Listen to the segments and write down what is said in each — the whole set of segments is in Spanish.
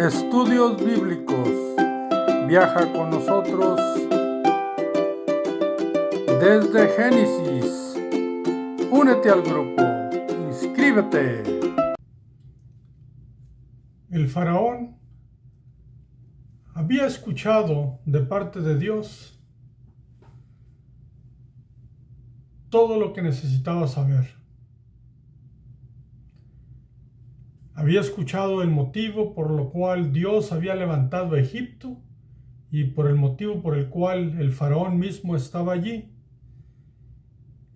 Estudios Bíblicos. Viaja con nosotros desde Génesis. Únete al grupo. Inscríbete. El faraón había escuchado de parte de Dios todo lo que necesitaba saber. Había escuchado el motivo por lo cual Dios había levantado a Egipto y por el motivo por el cual el faraón mismo estaba allí.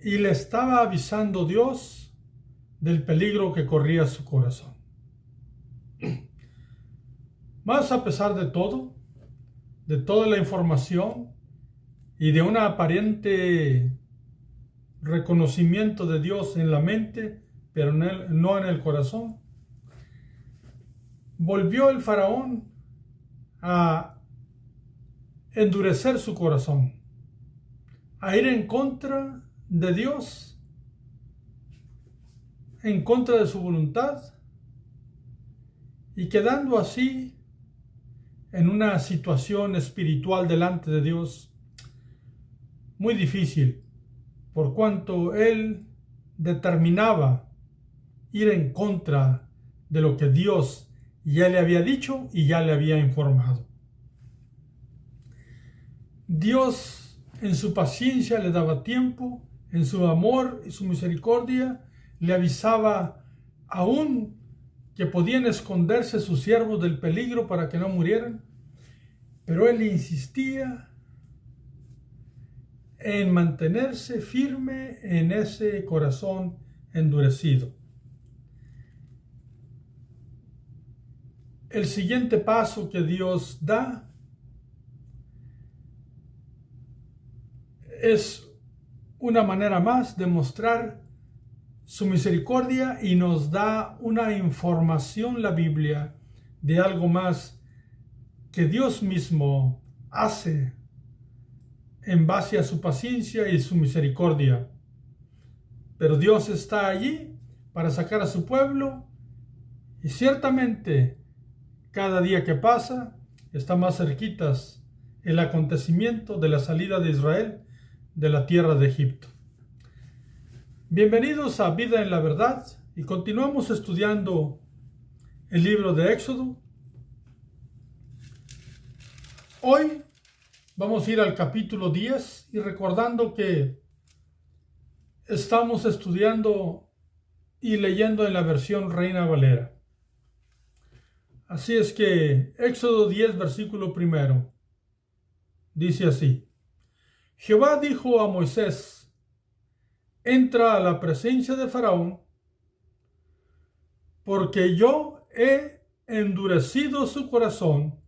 Y le estaba avisando Dios del peligro que corría su corazón. Mas a pesar de todo, de toda la información y de un aparente reconocimiento de Dios en la mente, pero no en el corazón, volvió el faraón a endurecer su corazón, a ir en contra de Dios, en contra de su voluntad, y quedando así en una situación espiritual delante de Dios muy difícil, por cuanto él determinaba ir en contra de lo que Dios ya le había dicho y ya le había informado. Dios en su paciencia le daba tiempo, en su amor y su misericordia le avisaba aún que podían esconderse sus siervos del peligro para que no murieran, pero él insistía en mantenerse firme en ese corazón endurecido. El siguiente paso que Dios da es una manera más de mostrar su misericordia y nos da una información, la Biblia, de algo más que Dios mismo hace en base a su paciencia y su misericordia. Pero Dios está allí para sacar a su pueblo y ciertamente cada día que pasa está más cerquitas el acontecimiento de la salida de Israel de la tierra de Egipto. Bienvenidos a Vida en la Verdad y continuamos estudiando el libro de Éxodo. Hoy vamos a ir al capítulo 10 y recordando que estamos estudiando y leyendo en la versión Reina Valera. Así es que Éxodo 10, versículo 1, dice así: Jehová dijo a Moisés: entra a la presencia de Faraón, porque yo he endurecido su corazón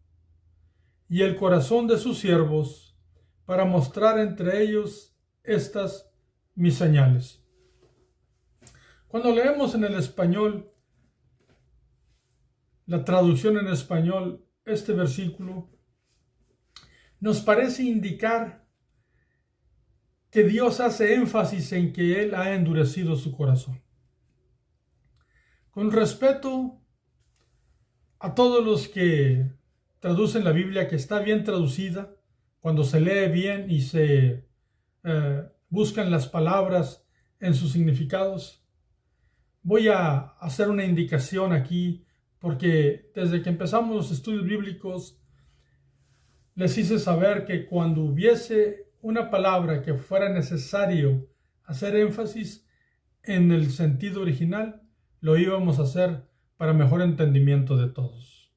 y el corazón de sus siervos, para mostrar entre ellos estas mis señales. Cuando leemos en el español, la traducción en español, este versículo, nos parece indicar que Dios hace énfasis en que Él ha endurecido su corazón. Con respeto a todos los que traducen la Biblia, que está bien traducida, cuando se lee bien y se buscan las palabras en sus significados, voy a hacer una indicación aquí, porque desde que empezamos los estudios bíblicos les hice saber que cuando hubiese una palabra que fuera necesario hacer énfasis en el sentido original, lo íbamos a hacer para mejor entendimiento de todos.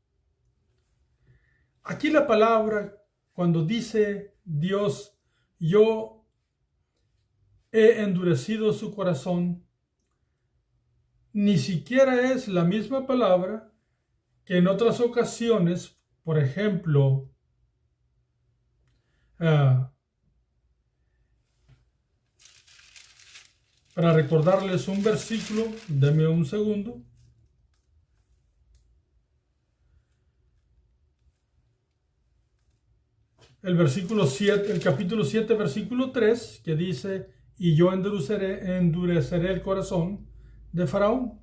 Aquí la palabra, cuando dice Dios, yo he endurecido su corazón, ni siquiera es la misma palabra que en otras ocasiones, por ejemplo, para recordarles un versículo, denme un segundo. El versículo 7, el capítulo 7, versículo 3, que dice: y yo endureceré el corazón de Faraón.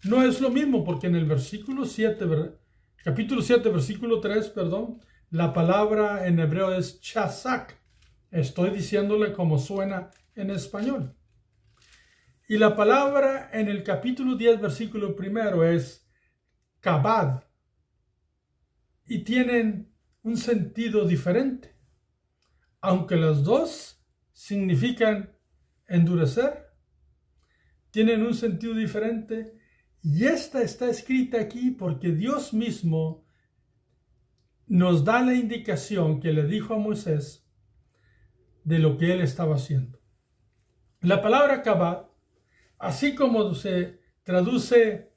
no es lo mismo, porque en el capítulo 7, versículo 3, la palabra en hebreo es chasak. Estoy diciéndole como suena en español. Y la palabra en el capítulo 10, versículo 1 es kabad. Y tienen un sentido diferente. Aunque las dos significan endurecer, tienen un sentido diferente. Y esta está escrita aquí porque Dios mismo nos da la indicación que le dijo a Moisés de lo que él estaba haciendo. La palabra kabad, así como se traduce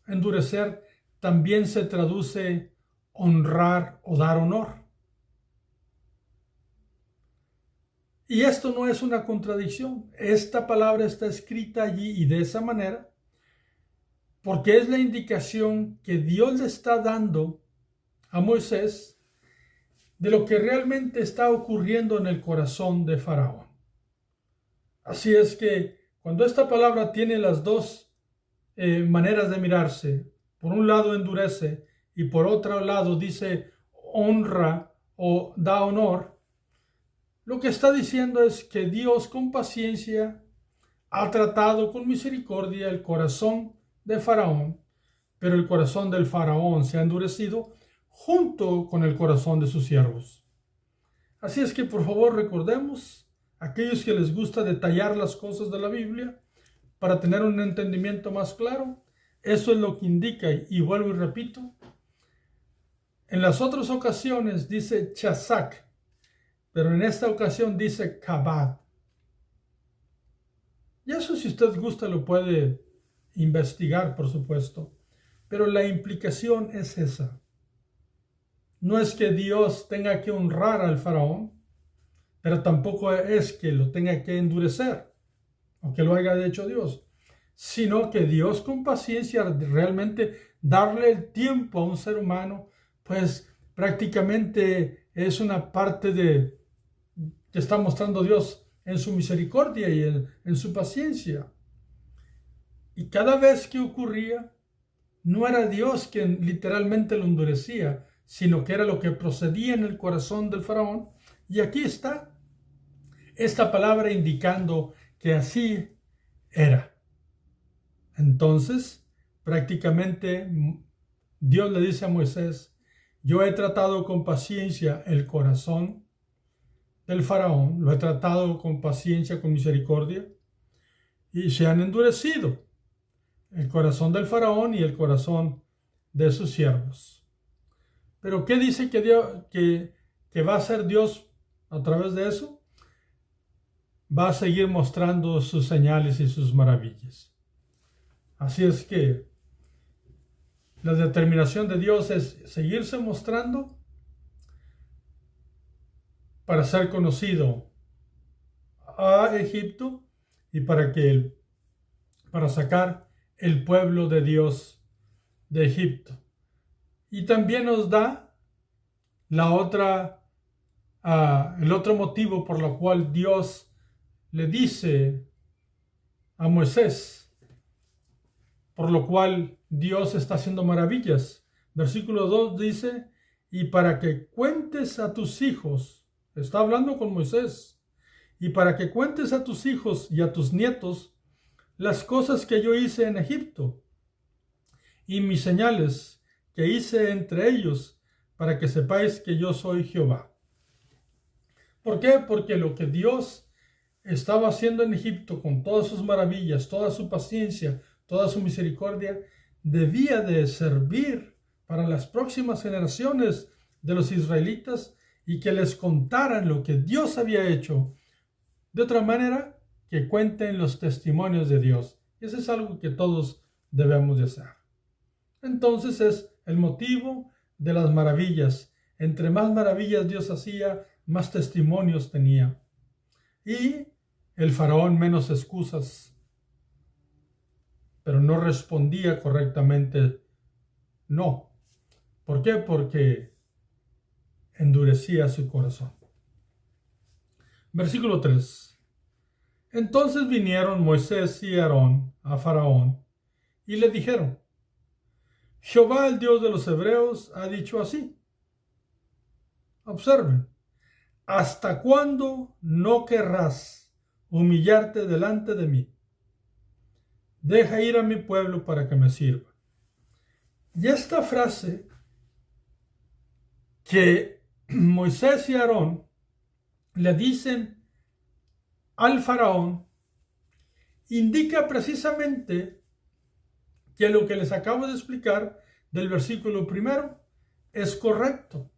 endurecer, también se traduce honrar o dar honor. Y esto no es una contradicción. Esta palabra está escrita allí y de esa manera porque es la indicación que Dios le está dando a Moisés de lo que realmente está ocurriendo en el corazón de Faraón. Así es que cuando esta palabra tiene las dos maneras de mirarse, por un lado endurece y por otro lado dice honra o da honor, lo que está diciendo es que Dios con paciencia ha tratado con misericordia el corazón de Faraón, pero el corazón del Faraón se ha endurecido junto con el corazón de sus siervos. Así es que por favor recordemos, aquellos que les gusta detallar las cosas de la Biblia para tener un entendimiento más claro, eso es lo que indica, y vuelvo y repito, en las otras ocasiones dice chasak, pero en esta ocasión dice kabad. Y eso, si usted gusta, lo puede investigar, por supuesto, pero la implicación es esa. No es que Dios tenga que honrar al Faraón, pero tampoco es que lo tenga que endurecer, o que lo haya hecho Dios, sino que Dios con paciencia realmente darle el tiempo a un ser humano, pues prácticamente es una parte de que está mostrando Dios en su misericordia y en su paciencia. Y cada vez que ocurría, no era Dios quien literalmente lo endurecía, sino que era lo que procedía en el corazón del Faraón. Y aquí está esta palabra indicando que así era. Entonces, prácticamente Dios le dice a Moisés: yo he tratado con paciencia el corazón del Faraón, lo he tratado con paciencia, con misericordia, y se han endurecido el corazón del Faraón y el corazón de sus siervos. Pero ¿qué dice que va a hacer Dios a través de eso? Va a seguir mostrando sus señales y sus maravillas. Así es que la determinación de Dios es seguirse mostrando para ser conocido a Egipto y para sacar el pueblo de Dios de Egipto. Y también nos da el otro motivo por lo cual Dios le dice a Moisés, por lo cual Dios está haciendo maravillas. Versículo 2 dice: y para que cuentes a tus hijos, está hablando con Moisés, y para que cuentes a tus hijos y a tus nietos las cosas que yo hice en Egipto y mis señales que hice entre ellos, para que sepáis que yo soy Jehová. ¿Por qué? Porque lo que Dios estaba haciendo en Egipto con todas sus maravillas, toda su paciencia, toda su misericordia, debía de servir para las próximas generaciones de los israelitas y que les contaran lo que Dios había hecho. De otra manera, que cuenten los testimonios de Dios. Y eso es algo que todos debemos de hacer. Entonces es el motivo de las maravillas. Entre más maravillas Dios hacía, más testimonios tenía. Y el Faraón menos excusas. Pero no respondía correctamente. No. ¿Por qué? Porque endurecía su corazón. Versículo 3. Entonces vinieron Moisés y Aarón a Faraón y le dijeron: Jehová, el Dios de los hebreos, ha dicho así. Observen: ¿hasta cuándo no querrás humillarte delante de mí? Deja ir a mi pueblo para que me sirva. Y esta frase que Moisés y Aarón le dicen al faraón indica precisamente que lo que les acabo de explicar del versículo primero es correcto.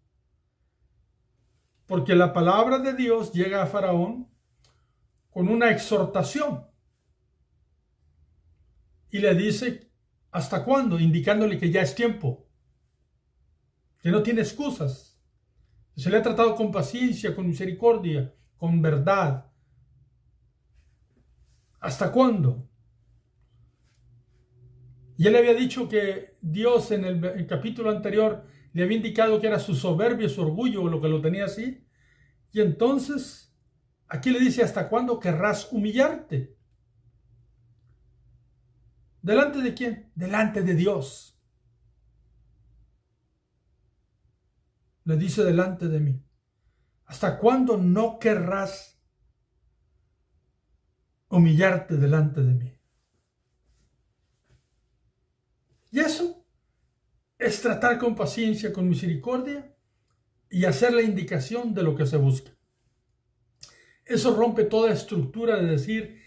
Porque la palabra de Dios llega a Faraón con una exhortación y le dice: ¿hasta cuándo? Indicándole que ya es tiempo, que no tiene excusas. Se le ha tratado con paciencia, con misericordia, con verdad. ¿Hasta cuándo? Y él había dicho que Dios en el capítulo anterior le había indicado que era su soberbia, su orgullo, lo que lo tenía así. Y entonces, aquí le dice: ¿hasta cuándo querrás humillarte? ¿Delante de quién? Delante de Dios. Le dice: delante de mí. ¿Hasta cuándo no querrás humillarte delante de mí? Y eso es tratar con paciencia, con misericordia y hacer la indicación de lo que se busca. Eso rompe toda estructura de decir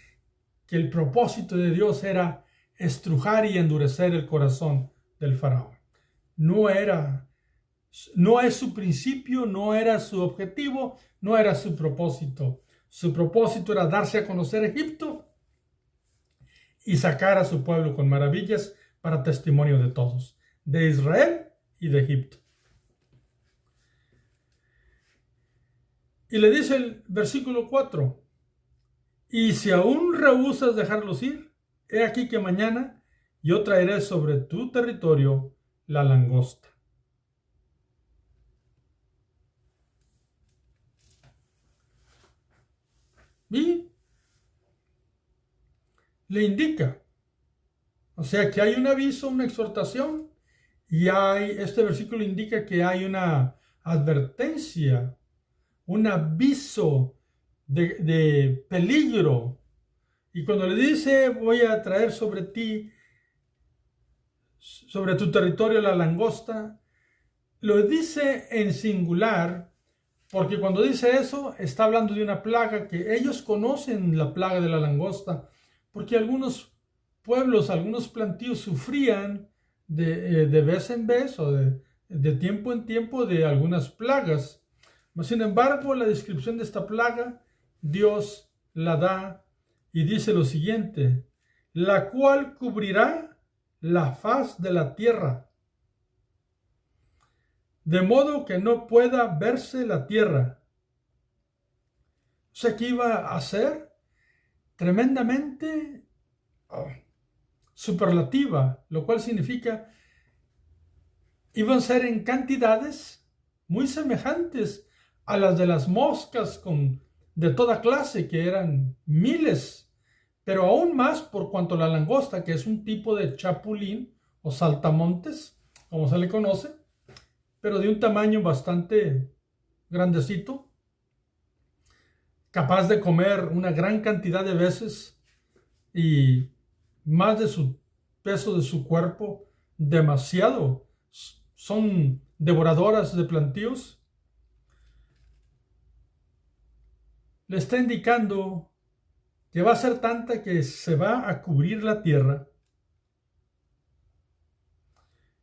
que el propósito de Dios era estrujar y endurecer el corazón del faraón. No es su principio, no era su objetivo, no era su propósito. Su propósito era darse a conocer Egipto y sacar a su pueblo con maravillas para testimonio de todos, de Israel y de Egipto. Y le dice el versículo 4: y si aún rehusas dejarlos ir, he aquí que mañana yo traeré sobre tu territorio la langosta. Y le indica, o sea, que hay un aviso, una exhortación, y este versículo indica que hay una advertencia, un aviso de peligro. Y cuando le dice: voy a traer sobre ti, sobre tu territorio la langosta, lo dice en singular, porque cuando dice eso está hablando de una plaga que ellos conocen, la plaga de la langosta, porque algunos pueblos, algunos plantíos sufrían de vez en vez o de tiempo en tiempo de algunas plagas. Sin embargo, la descripción de esta plaga Dios la da y dice lo siguiente: la cual cubrirá la faz de la tierra, de modo que no pueda verse la tierra. O sea, que iba a ser tremendamente superlativa, lo cual significa iban a ser en cantidades muy semejantes a las de las moscas de toda clase, que eran miles, pero aún más por cuanto la langosta, que es un tipo de chapulín o saltamontes, como se le conoce, pero de un tamaño bastante grandecito, capaz de comer una gran cantidad de veces y más de su peso de su cuerpo, demasiado. Son devoradoras de plantíos. Le está indicando que va a ser tanta que se va a cubrir la tierra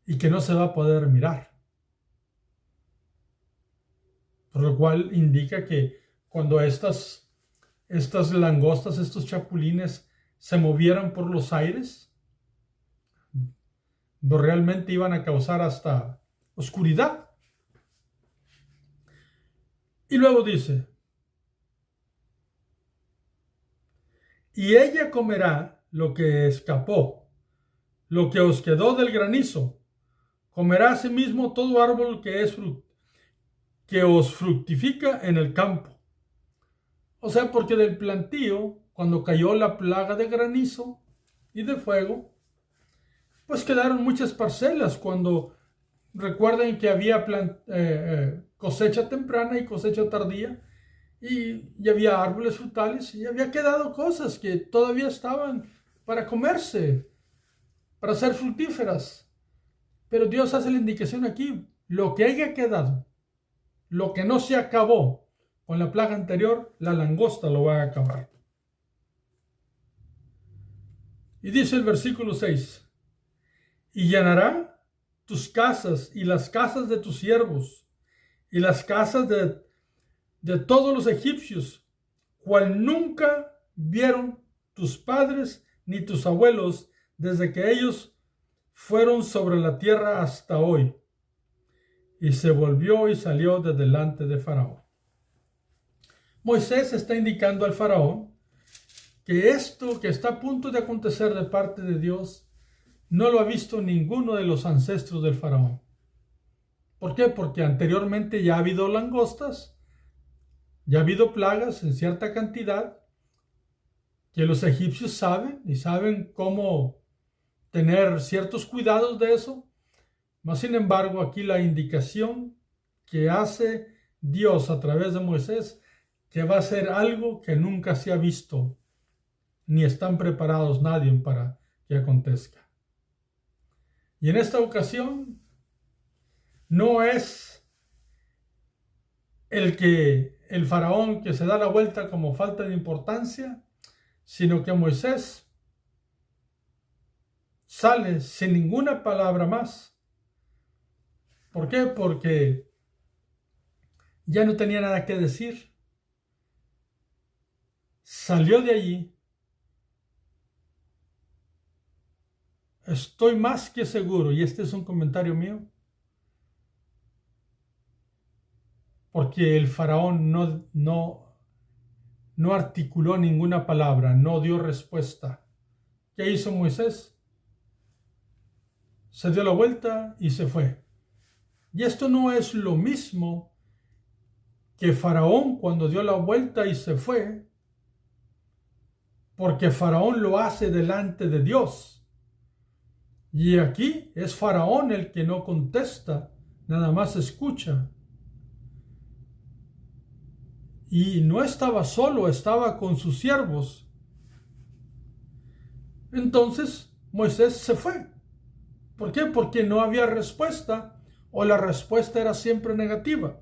y que no se va a poder mirar. Por lo cual indica que cuando estas langostas, estos chapulines, se movieran por los aires, realmente iban a causar hasta oscuridad. Y luego dice: y ella comerá lo que escapó, lo que os quedó del granizo. Comerá asimismo todo árbol que os fructifica en el campo. O sea, porque del plantío, cuando cayó la plaga de granizo y de fuego, pues quedaron muchas parcelas cuando recuerden que había cosecha temprana y cosecha tardía y había árboles frutales y había quedado cosas que todavía estaban para comerse, para ser fructíferas. Pero Dios hace la indicación aquí, lo que haya quedado, lo que no se acabó con la plaga anterior, la langosta lo va a acabar. Y dice el versículo 6, y llenará tus casas y las casas de tus siervos y las casas de todos los egipcios, cual nunca vieron tus padres ni tus abuelos desde que ellos fueron sobre la tierra hasta hoy. Y se volvió y salió de delante de Faraón. Moisés está indicando al Faraón que esto que está a punto de acontecer de parte de Dios no lo ha visto ninguno de los ancestros del Faraón. ¿Por qué? Porque anteriormente ya ha habido langostas, ya ha habido plagas en cierta cantidad que los egipcios saben y saben cómo tener ciertos cuidados de eso. Mas, sin embargo, aquí la indicación que hace Dios a través de Moisés, que va a ser algo que nunca se ha visto, ni están preparados nadie para que acontezca. Y en esta ocasión no es el faraón que se da la vuelta como falta de importancia, sino que Moisés sale sin ninguna palabra más. ¿Por qué? Porque ya no tenía nada que decir. Salió de allí. Estoy más que seguro, y este es un comentario mío, porque el faraón no articuló ninguna palabra, no dio respuesta. ¿Qué hizo Moisés? Se dio la vuelta y se fue. Y esto no es lo mismo que Faraón cuando dio la vuelta y se fue, porque Faraón lo hace delante de Dios. Y aquí es Faraón el que no contesta, nada más escucha. Y no estaba solo, estaba con sus siervos. Entonces Moisés se fue. ¿Por qué? Porque no había respuesta o la respuesta era siempre negativa.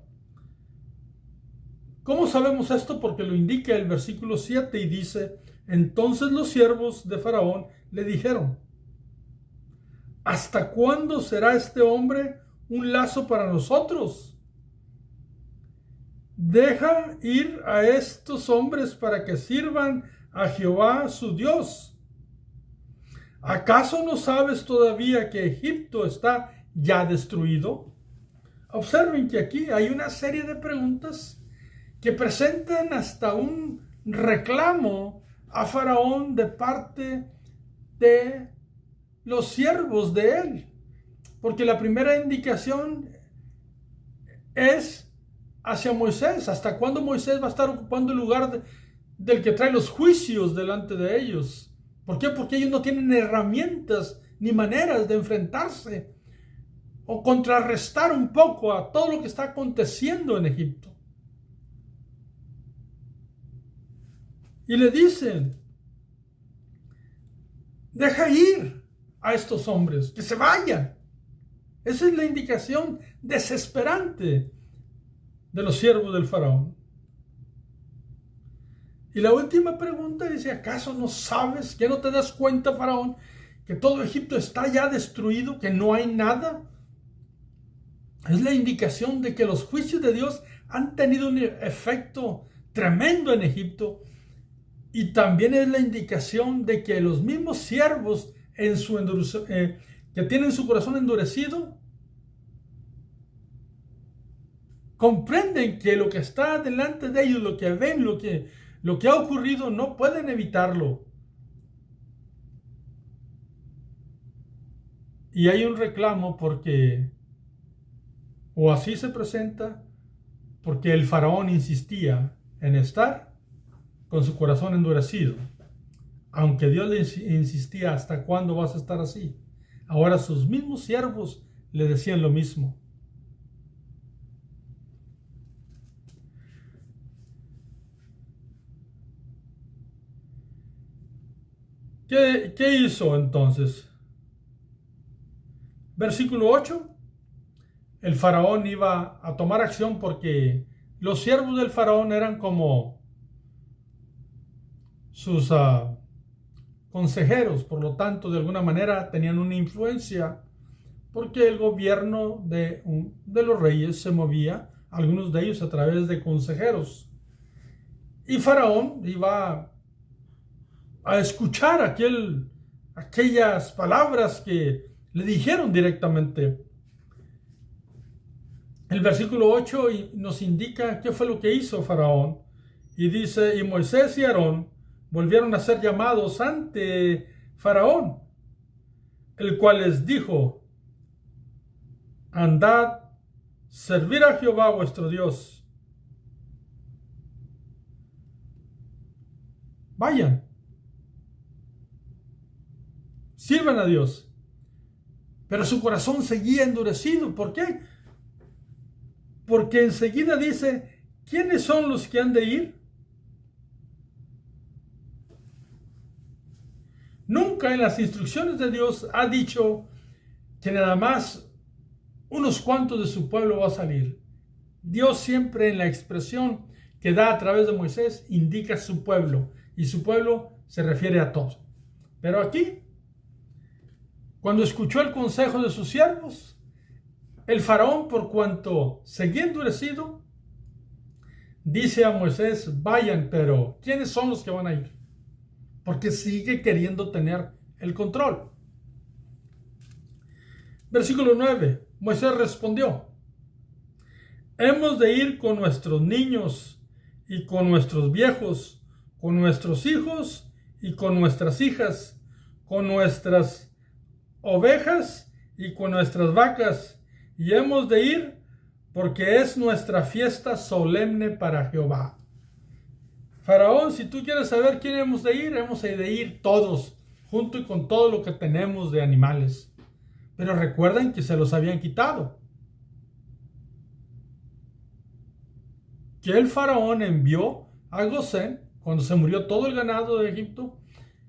¿Cómo sabemos esto? Porque lo indica el versículo 7 y dice, entonces los siervos de Faraón le dijeron, ¿hasta cuándo será este hombre un lazo para nosotros? Deja ir a estos hombres para que sirvan a Jehová su Dios. ¿Acaso no sabes todavía que Egipto está ya destruido? Observen que aquí hay una serie de preguntas que presentan hasta un reclamo a Faraón de parte de los siervos de él. Porque la primera indicación es hacia Moisés. ¿Hasta cuándo Moisés va a estar ocupando el lugar del que trae los juicios delante de ellos? ¿Por qué? Porque ellos no tienen herramientas ni maneras de enfrentarse o contrarrestar un poco a todo lo que está aconteciendo en Egipto. Y le dicen, deja ir a estos hombres, que se vayan. Esa es la indicación desesperante de los siervos del faraón. Y la última pregunta dice, ¿acaso no sabes, que no te das cuenta, faraón, que todo Egipto está ya destruido, que no hay nada? Es la indicación de que los juicios de Dios han tenido un efecto tremendo en Egipto. Y también es la indicación de que los mismos siervos que tienen su corazón endurecido comprenden que lo que está delante de ellos, lo que ven, lo que ha ocurrido, no pueden evitarlo. Y hay un reclamo porque, o así se presenta, porque el faraón insistía en estar con su corazón endurecido. Aunque Dios le insistía, ¿hasta cuándo vas a estar así? ahora sus mismos siervos le decían lo mismo. ¿Qué hizo entonces? Versículo 8. El faraón iba a tomar acción porque los siervos del faraón eran como sus consejeros, por lo tanto, de alguna manera tenían una influencia porque el gobierno de los reyes se movía, algunos de ellos a través de consejeros. Y faraón iba a escuchar aquellas palabras que le dijeron directamente. El versículo 8 nos indica qué fue lo que hizo faraón. Y dice, y Moisés y Aarón volvieron a ser llamados ante faraón, el cual les dijo, andad, servir a Jehová vuestro Dios. Vayan, sirvan a Dios. Pero su corazón seguía endurecido. ¿Por qué? Porque enseguida dice, ¿quiénes son los que han de ir? Nunca en las instrucciones de Dios ha dicho que nada más unos cuantos de su pueblo va a salir. Dios siempre en la expresión que da a través de Moisés indica su pueblo, y su pueblo se refiere a todos. Pero aquí, cuando escuchó el consejo de sus siervos, el faraón, por cuanto seguía endurecido, dice a Moisés, vayan, pero ¿quiénes son los que van a ir? Porque sigue queriendo tener el control. Versículo 9, Moisés respondió, hemos de ir con nuestros niños y con nuestros viejos, con nuestros hijos y con nuestras hijas, con nuestras ovejas y con nuestras vacas, y hemos de ir porque es nuestra fiesta solemne para Jehová. Faraón, si tú quieres saber quién hemos de ir todos, junto y con todo lo que tenemos de animales. Pero recuerden que se los habían quitado. Que el faraón envió a Gosén cuando se murió todo el ganado de Egipto,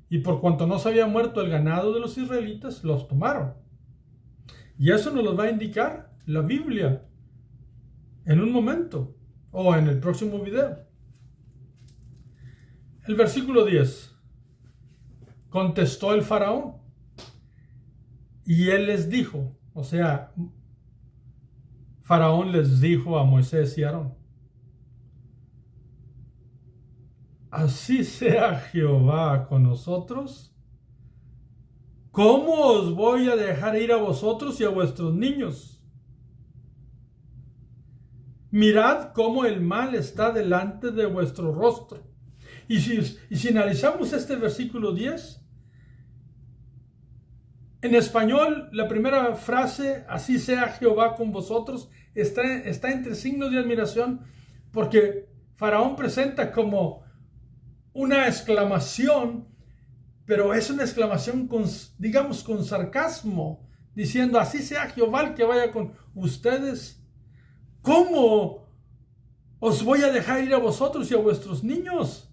y por cuanto no se había muerto el ganado de los israelitas, los tomaron. Y eso nos lo va a indicar la Biblia en un momento o en el próximo video. El versículo 10. Contestó el faraón y él les dijo, o sea, faraón les dijo a Moisés y Aarón, así sea Jehová con nosotros, ¿cómo os voy a dejar ir a vosotros y a vuestros niños? Mirad cómo el mal está delante de vuestro rostro. Y si analizamos este versículo 10, en español la primera frase, así sea Jehová con vosotros, está entre signos de admiración, porque faraón presenta como una exclamación, pero es una exclamación con sarcasmo, diciendo, así sea Jehová el que vaya con ustedes. ¿Cómo os voy a dejar ir a vosotros y a vuestros niños?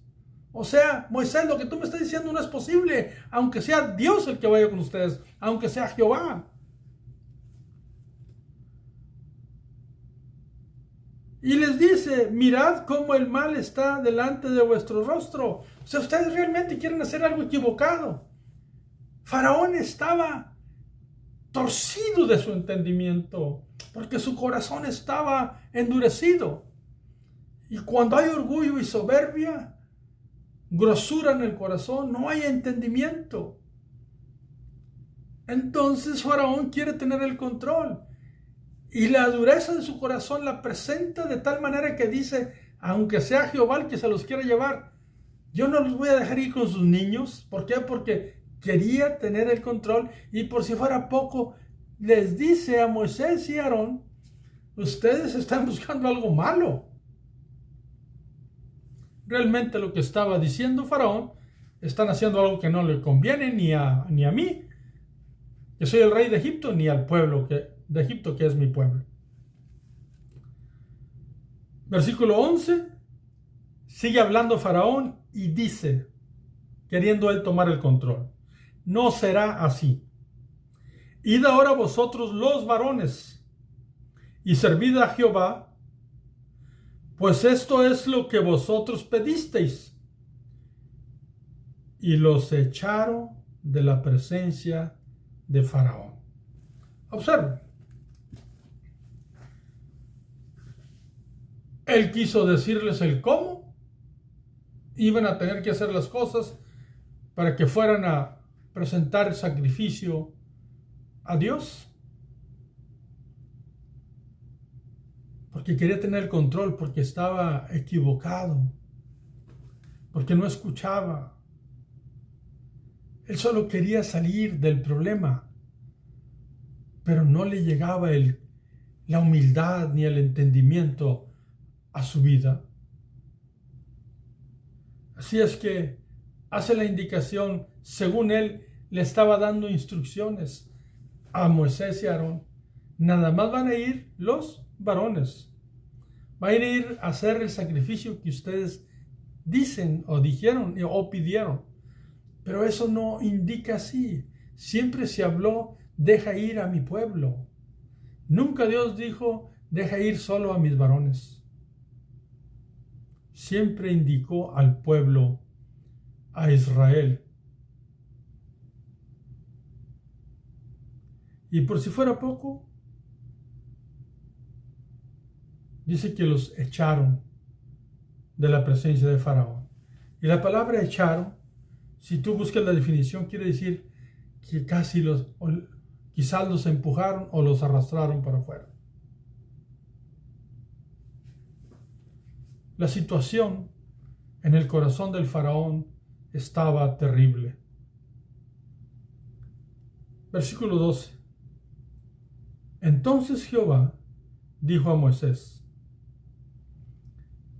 O sea, Moisés, lo que tú me estás diciendo no es posible, aunque sea Dios el que vaya con ustedes, aunque sea Jehová. Y les dice, mirad cómo el mal está delante de vuestro rostro. O sea, ustedes realmente quieren hacer algo equivocado. Faraón estaba torcido de su entendimiento, porque su corazón estaba endurecido. Y cuando hay orgullo y soberbia, grosura en el corazón, no hay entendimiento. Entonces Faraón quiere tener el control. Y la dureza de su corazón la presenta de tal manera que dice, aunque sea Jehová el que se los quiera llevar, yo no los voy a dejar ir con sus niños. ¿Por qué? Porque quería tener el control. Y por si fuera poco, les dice a Moisés y Aarón, ustedes están buscando algo malo. Realmente lo que estaba diciendo Faraón, están haciendo algo que no le conviene ni a mí. que soy el rey de Egipto, ni al pueblo de Egipto, que es mi pueblo. Versículo 11, sigue hablando Faraón y dice, queriendo él tomar el control, no será así. Id ahora vosotros los varones y servid a Jehová, pues esto es lo que vosotros pedisteis. Y los echaron de la presencia de Faraón. Observen. Él quiso decirles el cómo iban a tener que hacer las cosas para que fueran a presentar el sacrificio a Dios. Porque quería tener el control, porque estaba equivocado, porque no escuchaba. Él solo quería salir del problema, pero no le llegaba la humildad ni el entendimiento a su vida. Así es que hace la indicación, según él le estaba dando instrucciones a Moisés y Aarón. Nada más van a ir los varones. Van a ir a hacer el sacrificio que ustedes dicen o dijeron o pidieron. Pero eso no indica así. Siempre se habló, deja ir a mi pueblo. Nunca Dios dijo, deja ir solo a mis varones. Siempre indicó al pueblo, a Israel. Y por si fuera poco, dice que los echaron de la presencia de Faraón. Y la palabra echaron, si tú buscas la definición, quiere decir que quizás los empujaron o los arrastraron para afuera. La situación en el corazón del faraón estaba terrible. Versículo 12. Entonces Jehová dijo a Moisés,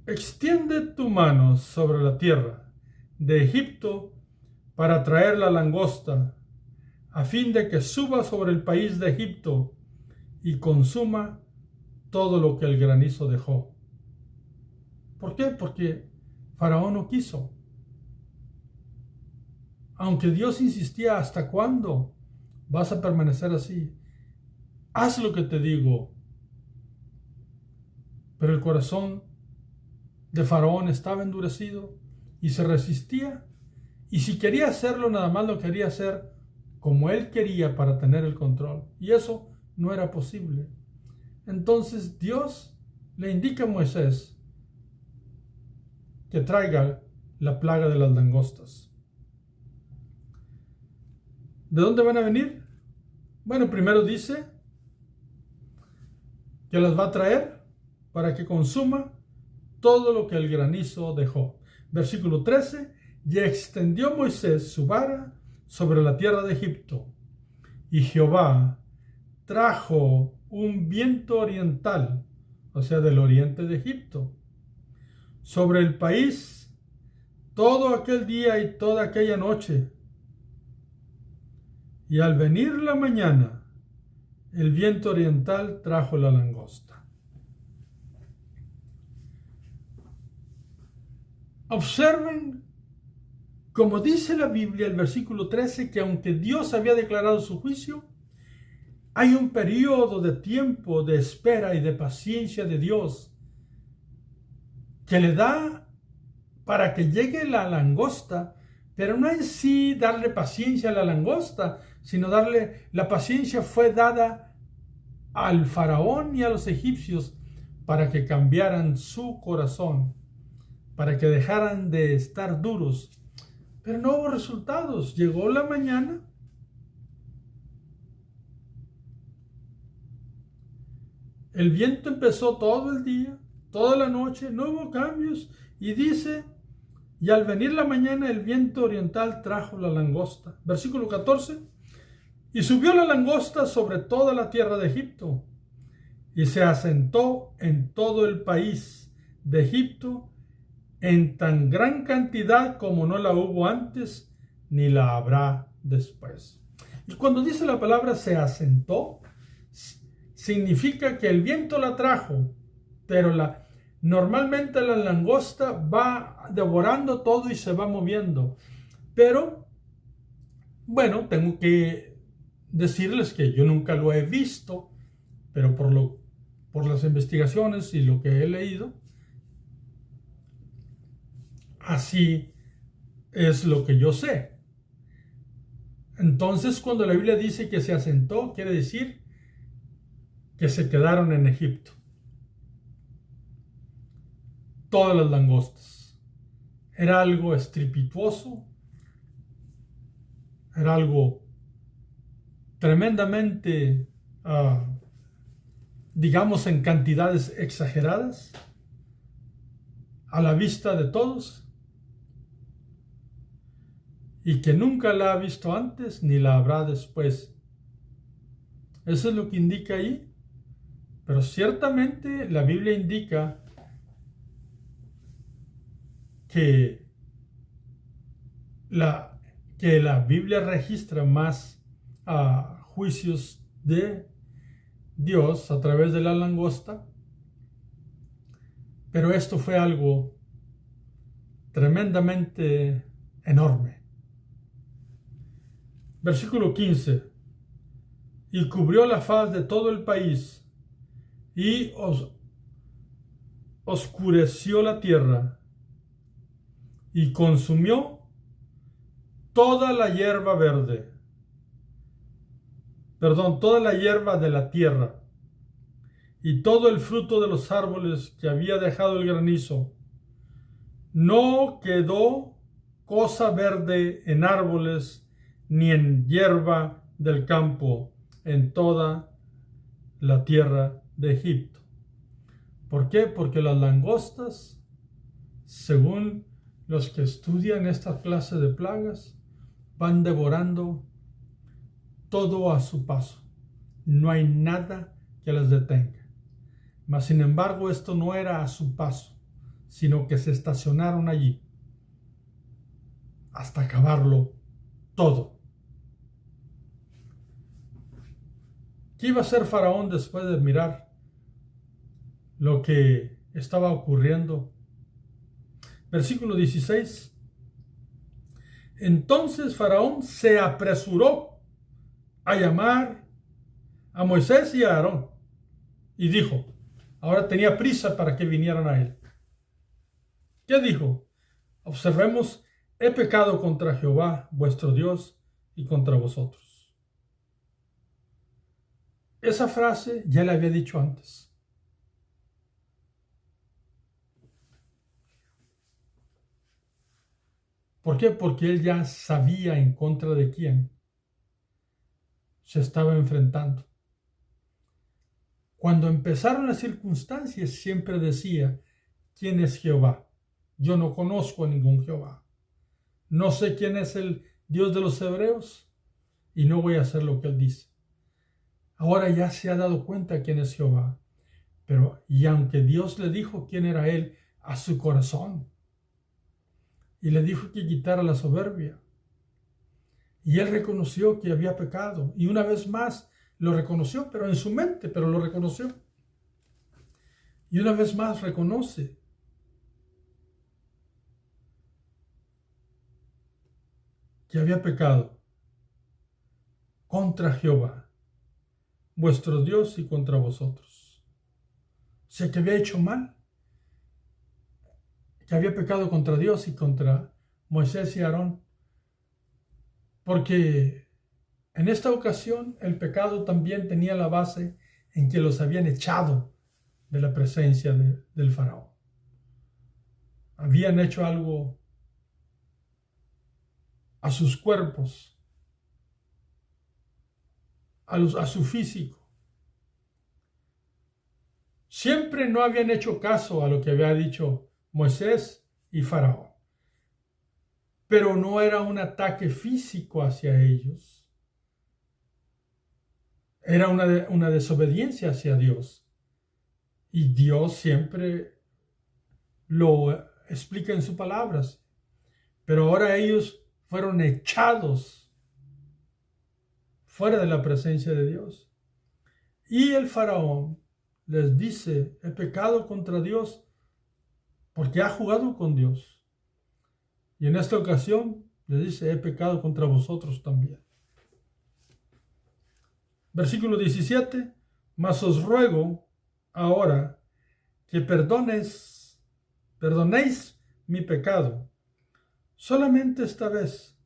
extiende tu mano sobre la tierra de Egipto para traer la langosta, a fin de que suba sobre el país de Egipto y consuma todo lo que el granizo dejó. ¿Por qué? Porque Faraón no quiso. Aunque Dios insistía, ¿hasta cuándo vas a permanecer así? Haz lo que te digo. Pero el corazón de Faraón estaba endurecido y se resistía. Y si quería hacerlo, nada más lo quería hacer como él quería para tener el control. Y eso no era posible. Entonces Dios le indica a Moisés que traiga la plaga de las langostas. ¿De dónde van a venir? Bueno, primero dice que las va a traer para que consuma todo lo que el granizo dejó. Versículo 13, y extendió Moisés su vara sobre la tierra de Egipto, y Jehová trajo un viento oriental, o sea, del oriente de Egipto, sobre el país todo aquel día y toda aquella noche. Y al venir la mañana, el viento oriental trajo la langosta. Observen, como dice la Biblia, el versículo 13, que aunque Dios había declarado su juicio, hay un periodo de tiempo de espera y de paciencia de Dios que le da para que llegue la langosta, pero no en sí darle paciencia a la langosta, sino la paciencia fue dada al faraón y a los egipcios para que cambiaran su corazón, para que dejaran de estar duros. Pero no hubo resultados. Llegó la mañana, el viento empezó todo el día, toda la noche, no hubo cambios, y dice, y al venir la mañana el viento oriental trajo la langosta. Versículo 14, y subió la langosta sobre toda la tierra de Egipto, y se asentó en todo el país de Egipto en tan gran cantidad como no la hubo antes, ni la habrá después. Y cuando dice la palabra se asentó, significa que el viento la trajo, pero normalmente la langosta va devorando todo y se va moviendo. Pero, bueno, tengo que decirles que yo nunca lo he visto, pero por las investigaciones y lo que he leído, así es lo que yo sé. Entonces, cuando la Biblia dice que se asentó, quiere decir que se quedaron en Egipto. Todas las langostas. Era algo estrepitoso, era algo tremendamente, digamos, en cantidades exageradas, a la vista de todos, y que nunca la ha visto antes ni la habrá después. Eso es lo que indica ahí. Pero ciertamente la Biblia indica que la Biblia registra más juicios de Dios a través de la langosta, pero esto fue algo tremendamente enorme. Versículo 15. Y cubrió la faz de todo el país y oscureció la tierra y consumió toda la hierba verde, toda la hierba de la tierra y todo el fruto de los árboles que había dejado el granizo. No quedó cosa verde en árboles ni en hierba del campo en toda la tierra de Egipto. ¿Por qué? Porque las langostas, según los que estudian esta clase de plagas, van devorando todo a su paso. No hay nada que las detenga. Mas, sin embargo, esto no era a su paso, sino que se estacionaron allí hasta acabarlo todo. ¿Qué iba a hacer Faraón después de mirar lo que estaba ocurriendo? Versículo 16. Entonces Faraón se apresuró a llamar a Moisés y a Aarón y dijo, ahora tenía prisa para que vinieran a él. ¿Qué dijo? Observemos, he pecado contra Jehová, vuestro Dios, y contra vosotros. Esa frase ya la había dicho antes. ¿Por qué? Porque él ya sabía en contra de quién se estaba enfrentando. Cuando empezaron las circunstancias, siempre decía, ¿quién es Jehová? Yo no conozco a ningún Jehová. No sé quién es el Dios de los hebreos y no voy a hacer lo que él dice. Ahora ya se ha dado cuenta quién es Jehová. Y aunque Dios le dijo quién era él a su corazón y le dijo que quitara la soberbia, y él reconoció que había pecado y una vez más lo reconoció, pero en su mente, pero lo reconoció. Y una vez más reconoce que había pecado contra Jehová, vuestro Dios, y contra vosotros. O sea, que había hecho mal, que había pecado contra Dios y contra Moisés y Aarón, porque en esta ocasión el pecado también tenía la base en que los habían echado de la presencia del faraón. Habían hecho algo a sus cuerpos, a su físico. Siempre no habían hecho caso a lo que había dicho Moisés y Faraón. Pero no era un ataque físico hacia ellos. Era una desobediencia hacia Dios. Y Dios siempre lo explica en sus palabras. Pero ahora ellos fueron echados fuera de la presencia de Dios. Y el faraón les dice, he pecado contra Dios porque ha jugado con Dios. Y en esta ocasión les dice, he pecado contra vosotros también. Versículo 17, mas os ruego ahora que perdonéis mi pecado, solamente esta vez,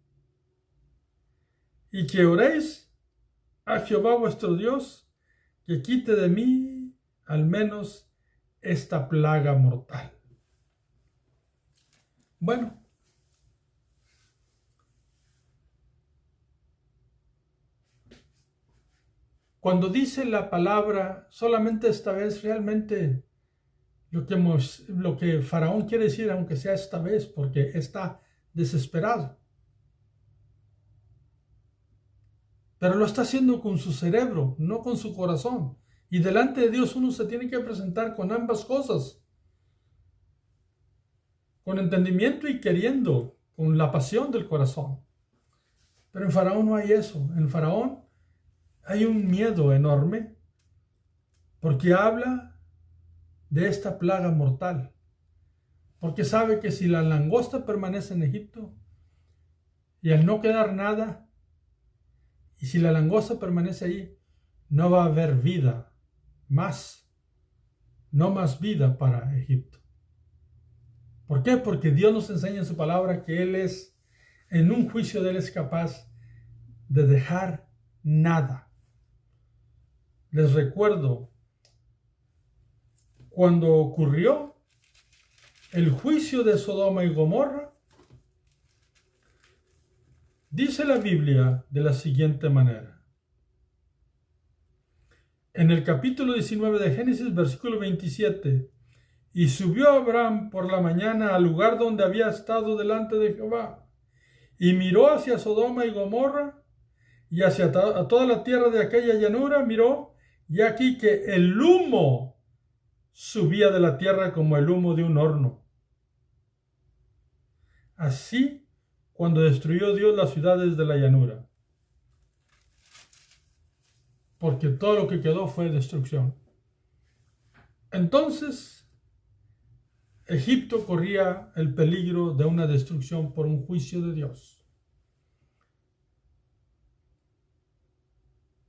y que oréis a Jehová vuestro Dios, que quite de mí al menos esta plaga mortal. Bueno, cuando dice la palabra solamente esta vez, realmente lo que Faraón quiere decir, aunque sea esta vez, porque está desesperado. Pero lo está haciendo con su cerebro, no con su corazón. Y delante de Dios uno se tiene que presentar con ambas cosas. Con entendimiento y queriendo, con la pasión del corazón. Pero en Faraón no hay eso. En Faraón hay un miedo enorme porque habla de esta plaga mortal. Porque sabe que si la langosta permanece en Egipto y al no quedar nada, y si la langosta permanece allí, no va a haber vida más, no más vida para Egipto. ¿Por qué? Porque Dios nos enseña en su palabra que Él es, en un juicio de Él es capaz de dejar nada. Les recuerdo, cuando ocurrió el juicio de Sodoma y Gomorra, dice la Biblia de la siguiente manera. En el capítulo 19 de Génesis, versículo 27, y subió Abraham por la mañana al lugar donde había estado delante de Jehová, y miró hacia Sodoma y Gomorra, y hacia toda la tierra de aquella llanura miró, y aquí que el humo subía de la tierra como el humo de un horno. Así cuando destruyó Dios las ciudades de la llanura, porque todo lo que quedó fue destrucción. Entonces, Egipto corría el peligro de una destrucción por un juicio de Dios.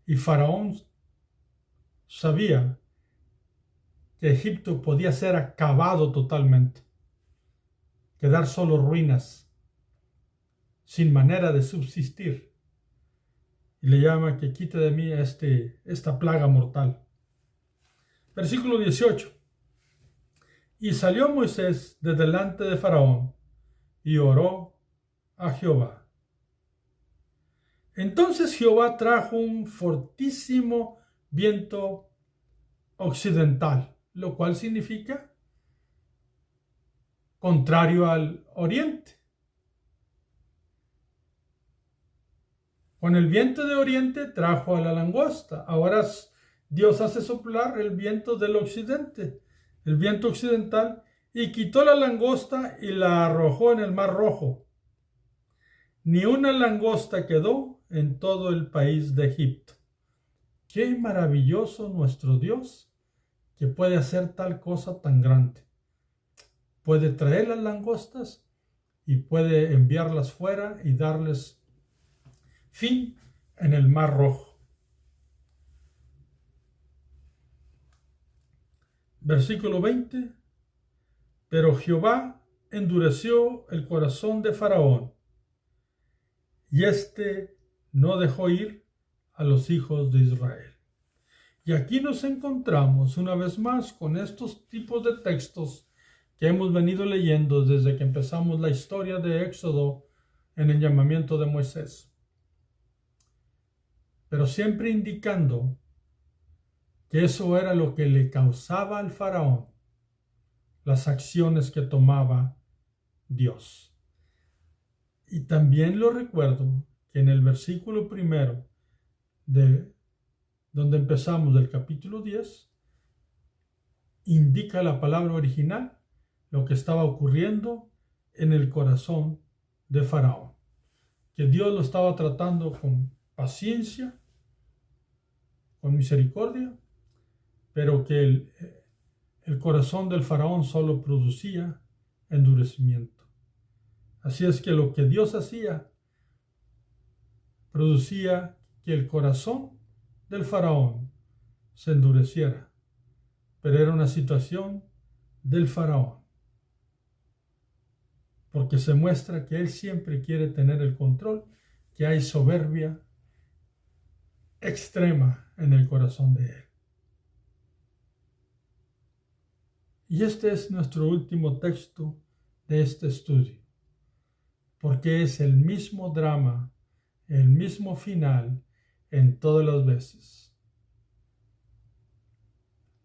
Y Faraón sabía que Egipto podía ser acabado totalmente, quedar solo ruinas, sin manera de subsistir. Y le llama que quite de mí esta plaga mortal. Versículo 18. Y salió Moisés de delante de Faraón y oró a Jehová. Entonces Jehová trajo un fortísimo viento occidental, lo cual significa contrario al oriente. Con el viento de oriente trajo a la langosta. Ahora Dios hace soplar el viento del occidente, el viento occidental, y quitó la langosta y la arrojó en el mar Rojo. Ni una langosta quedó en todo el país de Egipto. Qué maravilloso nuestro Dios, que puede hacer tal cosa tan grande. Puede traer las langostas y puede enviarlas fuera y darles fin en el mar Rojo. Versículo 20. Pero Jehová endureció el corazón de Faraón, y éste no dejó ir a los hijos de Israel. Y aquí nos encontramos una vez más con estos tipos de textos que hemos venido leyendo desde que empezamos la historia de Éxodo en el llamamiento de Moisés. Pero siempre indicando que eso era lo que le causaba al faraón las acciones que tomaba Dios. Y también lo recuerdo que en el versículo primero de donde empezamos del capítulo 10, indica la palabra original lo que estaba ocurriendo en el corazón de Faraón, que Dios lo estaba tratando con paciencia, con misericordia, pero que el corazón del faraón solo producía endurecimiento. Así es que lo que Dios hacía producía que el corazón del faraón se endureciera, pero era una situación del faraón, porque se muestra que él siempre quiere tener el control, que hay soberbia extrema en el corazón de él. Y este es nuestro último texto de este estudio, porque es el mismo drama, el mismo final en todas las veces.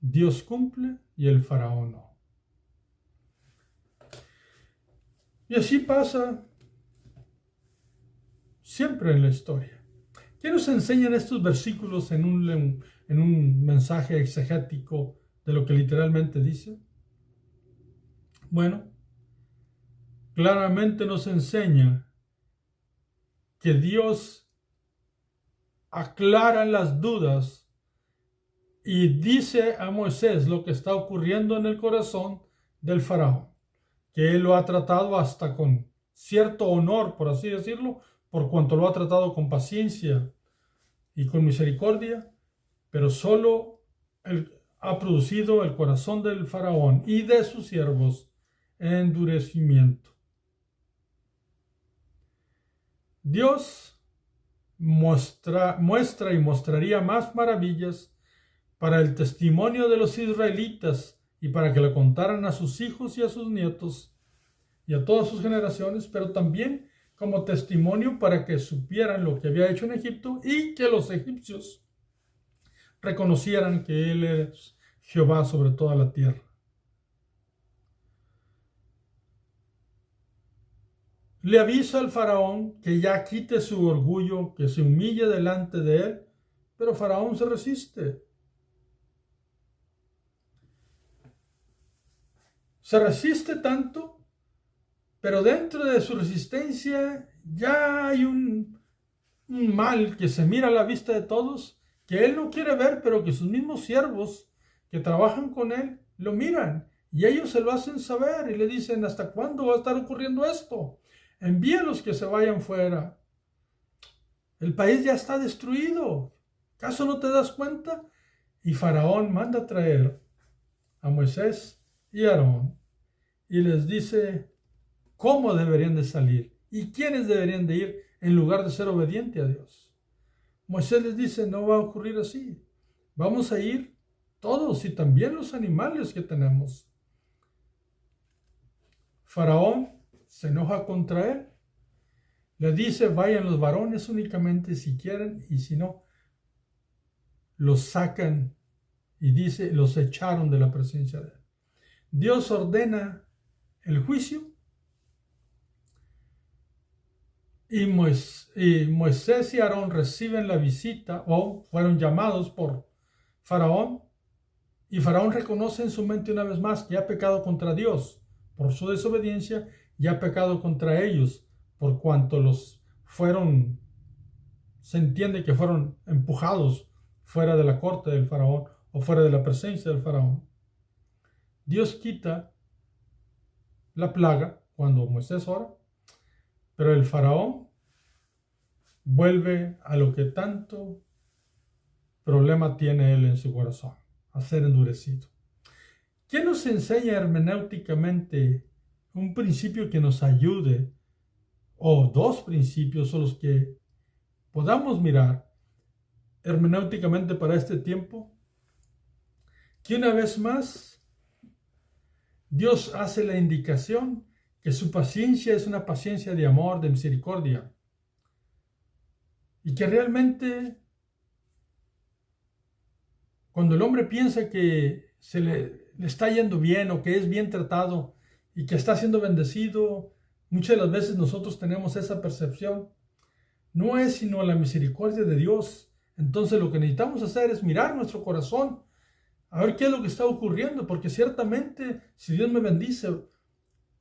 Dios cumple y el faraón no. Y así pasa siempre en la historia. ¿Qué nos enseñan estos versículos en un mensaje exegético de lo que literalmente dice? Bueno, claramente nos enseña que Dios aclara las dudas y dice a Moisés lo que está ocurriendo en el corazón del faraón, que él lo ha tratado hasta con cierto honor, por así decirlo, por cuanto lo ha tratado con paciencia y con misericordia, pero solo ha producido el corazón del faraón y de sus siervos endurecimiento. Dios muestra y mostraría más maravillas para el testimonio de los israelitas y para que lo contaran a sus hijos y a sus nietos y a todas sus generaciones, pero también como testimonio para que supieran lo que había hecho en Egipto y que los egipcios reconocieran que Él es Jehová sobre toda la tierra. Le avisa al faraón que ya quite su orgullo, que se humille delante de él, pero faraón se resiste. Se resiste tanto, pero dentro de su resistencia ya hay un mal que se mira a la vista de todos, que él no quiere ver, pero que sus mismos siervos que trabajan con él lo miran y ellos se lo hacen saber y le dicen: ¿hasta cuándo va a estar ocurriendo esto? Envíalos que se vayan fuera. El país ya está destruido. ¿Acaso no te das cuenta? Y Faraón manda a traer a Moisés y a Aarón y les dice cómo deberían de salir y quiénes deberían de ir en lugar de ser obediente a Dios. Moisés les dice: no va a ocurrir así. Vamos a ir todos y también los animales que tenemos. Faraón se enoja contra él. Le dice: vayan los varones únicamente si quieren, y si no, los sacan, y dice: los echaron de la presencia de él. Dios ordena el juicio y Moisés y Aarón reciben la visita, o fueron llamados por Faraón, y Faraón reconoce en su mente una vez más que ha pecado contra Dios por su desobediencia y ha pecado contra ellos por cuanto se entiende que fueron empujados fuera de la corte del faraón o fuera de la presencia del faraón. Dios quita la plaga cuando Moisés ora, pero el faraón vuelve a lo que tanto problema tiene él en su corazón, a ser endurecido. ¿Qué nos enseña hermenéuticamente un principio que nos ayude, o dos principios son los que podamos mirar hermenéuticamente para este tiempo? Que una vez más Dios hace la indicación que su paciencia es una paciencia de amor, de misericordia, y que realmente cuando el hombre piensa que se le está yendo bien o que es bien tratado y que está siendo bendecido, muchas de las veces nosotros tenemos esa percepción. No es sino la misericordia de Dios. Entonces lo que necesitamos hacer es mirar nuestro corazón, a ver qué es lo que está ocurriendo, porque ciertamente si Dios me bendice,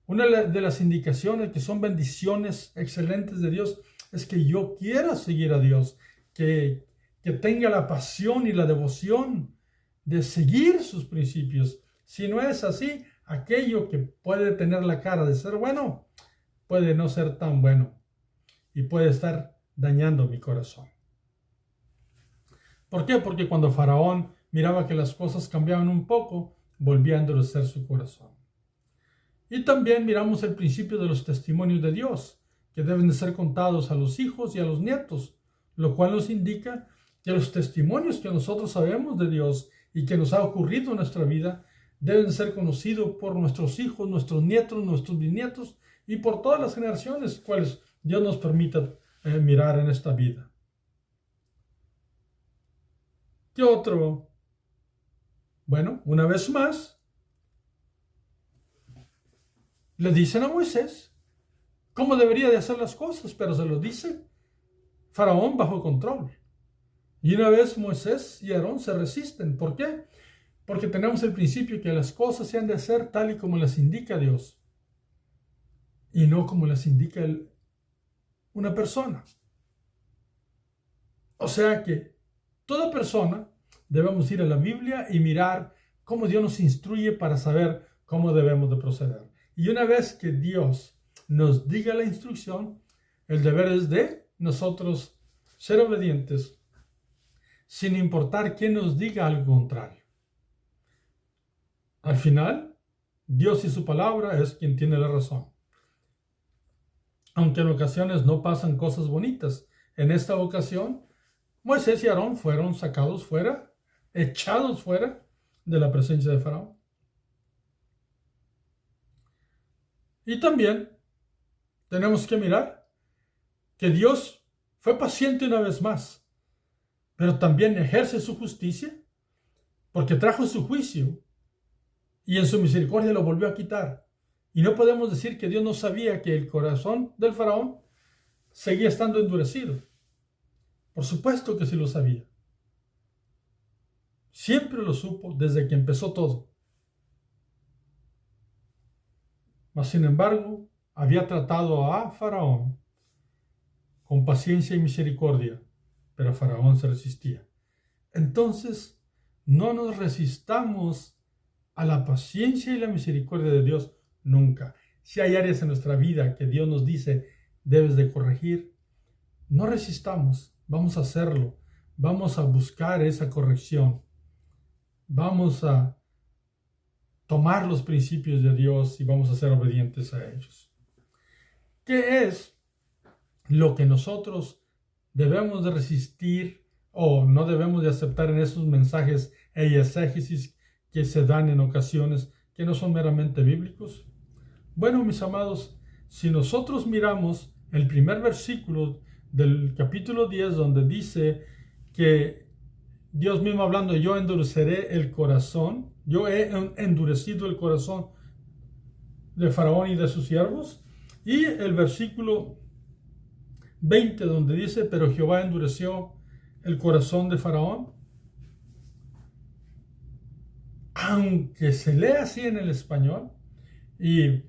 una de las indicaciones que son bendiciones excelentes de Dios es que yo quiera seguir a Dios, que que tenga la pasión y la devoción de seguir sus principios. Si no es así, aquello que puede tener la cara de ser bueno, puede no ser tan bueno y puede estar dañando mi corazón. ¿Por qué? Porque cuando Faraón miraba que las cosas cambiaban un poco, volvía a endurecer su corazón. Y también miramos el principio de los testimonios de Dios, que deben de ser contados a los hijos y a los nietos, lo cual nos indica que los testimonios que nosotros sabemos de Dios y que nos ha ocurrido en nuestra vida deben ser conocidos por nuestros hijos, nuestros nietos, nuestros bisnietos y por todas las generaciones cuales Dios nos permita mirar en esta vida. ¿Qué otro? Bueno, una vez más, le dicen a Moisés cómo debería de hacer las cosas, pero se lo dice Faraón bajo control. Y una vez Moisés y Aarón se resisten. ¿Por qué? Porque tenemos el principio que las cosas se han de hacer tal y como las indica Dios y no como las indica una persona. O sea que toda persona debemos ir a la Biblia y mirar cómo Dios nos instruye para saber cómo debemos de proceder. Y una vez que Dios nos diga la instrucción, el deber es de nosotros ser obedientes sin importar quién nos diga algo contrario. Al final, Dios y su palabra es quien tiene la razón. Aunque en ocasiones no pasan cosas bonitas, en esta ocasión, Moisés y Aarón fueron sacados fuera, echados fuera de la presencia de Faraón. Y también tenemos que mirar que Dios fue paciente una vez más, pero también ejerce su justicia porque trajo su juicio y en su misericordia lo volvió a quitar. Y no podemos decir que Dios no sabía que el corazón del faraón seguía estando endurecido. Por supuesto que sí lo sabía. Siempre lo supo desde que empezó todo. Mas sin embargo, había tratado a Faraón con paciencia y misericordia, pero Faraón se resistía. Entonces, no nos resistamos a la paciencia y la misericordia de Dios nunca. Si hay áreas en nuestra vida que Dios nos dice debes de corregir, no resistamos, vamos a hacerlo, vamos a buscar esa corrección, vamos a tomar los principios de Dios y vamos a ser obedientes a ellos. ¿Qué es lo que nosotros debemos de resistir o no debemos de aceptar en esos mensajes e exégesis que se dan en ocasiones que no son meramente bíblicos? Bueno, mis amados, si nosotros miramos el primer versículo del capítulo 10, donde dice que Dios mismo hablando, yo endureceré el corazón, yo he endurecido el corazón de Faraón y de sus siervos, y el versículo 20, donde dice, pero Jehová endureció el corazón de Faraón. Aunque se lea así en el español y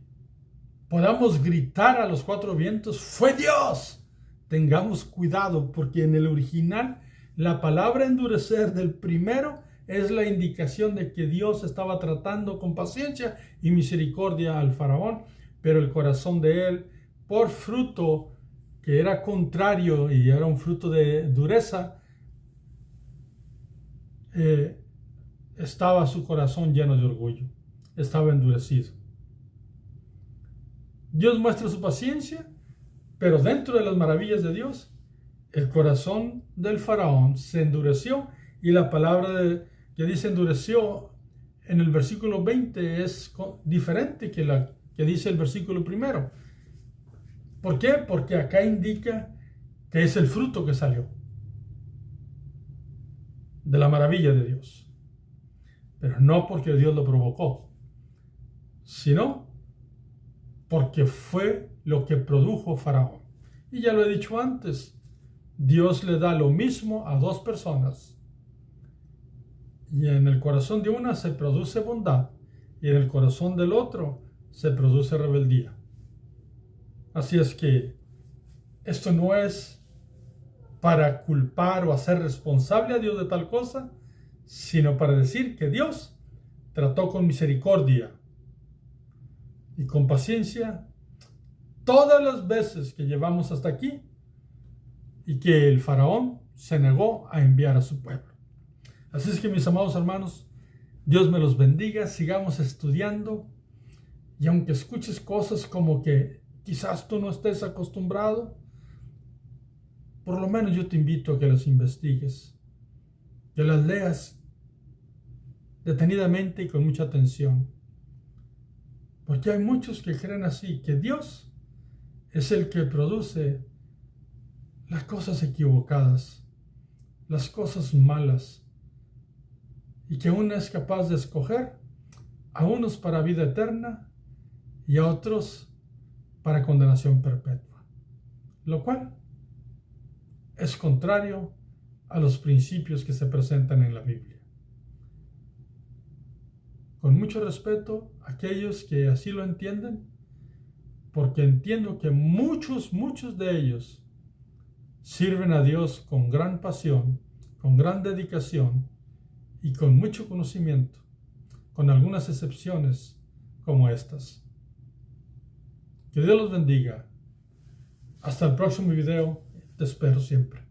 podamos gritar a los cuatro vientos, ¡fue Dios! Tengamos cuidado porque en el original la palabra endurecer del primero es la indicación de que Dios estaba tratando con paciencia y misericordia al faraón, pero el corazón de él, por fruto que era contrario y era un fruto de dureza, estaba su corazón lleno de orgullo, estaba endurecido. Dios muestra su paciencia, pero dentro de las maravillas de Dios, el corazón del faraón se endureció y la palabra que dice endureció en el versículo 20 es diferente que la que dice el versículo primero. ¿Por qué? Porque acá indica que es el fruto que salió de la maravilla de Dios. Pero no porque Dios lo provocó, sino porque fue lo que produjo Faraón. Y ya lo he dicho antes, Dios le da lo mismo a dos personas. Y en el corazón de una se produce bondad y en el corazón del otro se produce rebeldía. Así es que esto no es para culpar o hacer responsable a Dios de tal cosa, sino para decir que Dios trató con misericordia y con paciencia todas las veces que llevamos hasta aquí y que el faraón se negó a enviar a su pueblo. Así es que, mis amados hermanos, Dios me los bendiga, sigamos estudiando, y aunque escuches cosas como que quizás tú no estés acostumbrado, por lo menos yo te invito a que las investigues, que las leas detenidamente y con mucha atención. Porque hay muchos que creen así, que Dios es el que produce las cosas equivocadas, las cosas malas, y que aún es capaz de escoger a unos para vida eterna y a otros para condenación perpetua, lo cual es contrario a los principios que se presentan en la Biblia. Con mucho respeto a aquellos que así lo entienden, porque entiendo que muchos de ellos sirven a Dios con gran pasión, con gran dedicación y con mucho conocimiento, con algunas excepciones como estas. Que Dios los bendiga. Hasta el próximo video. Te espero siempre.